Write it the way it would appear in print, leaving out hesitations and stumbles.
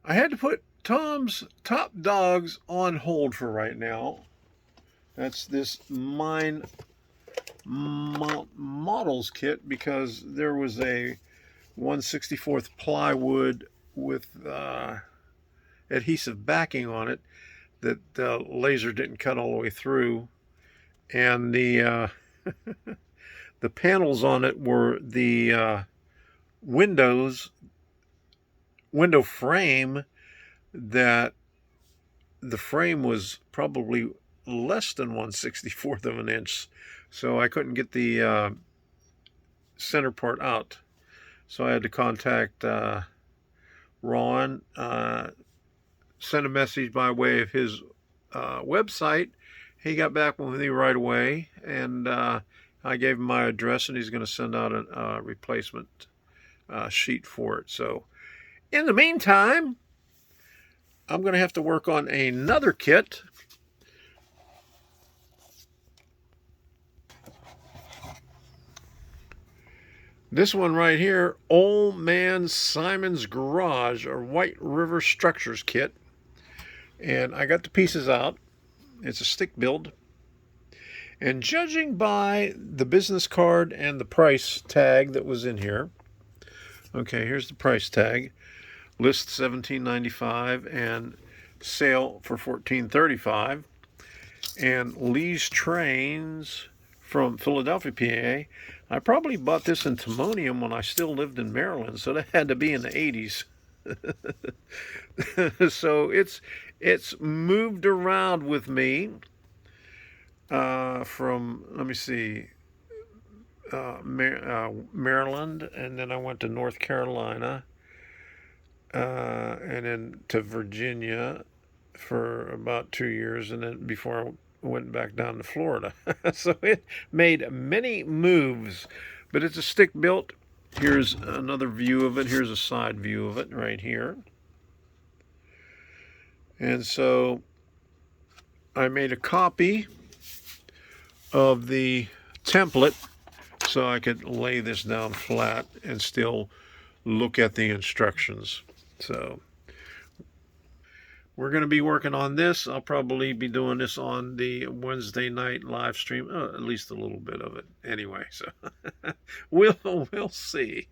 I had to put Tom's Top Dogs on hold for right now. That's this mine models kit because there was a 1/64th plywood with adhesive backing on it that the laser didn't cut all the way through, and the the panels on it were the window frame that the frame was probably less than 1/64th of an inch, so I couldn't get the center part out. So I had to contact Ron, sent a message by way of his website. He got back with me right away, and I gave him my address, and he's going to send out a replacement sheet for it. So in the meantime, I'm going to have to work on another kit. This one right here, Old Man Simon's Garage, or White River Structures kit. And I got the pieces out. It's a stick build. And judging by the business card and the price tag that was in here, okay, here's the price tag. List $17.95 and sale for $14.35. And Lee's Trains from Philadelphia, PA. I probably bought this in Timonium when I still lived in Maryland, so that had to be in the 80s. So it's moved around with me from, let me see, Maryland, and then I went to North Carolina, and then to Virginia for about 2 years, and then before I went back down to Florida. So it made many moves, but it's a stick built. Here's another view of it. Here's a side view of it right here. And so I made a copy of the template so I could lay this down flat and still look at the instructions. So we're going to be working on this. I'll probably be doing this on the Wednesday night live stream, at least a little bit of it anyway. So we'll see.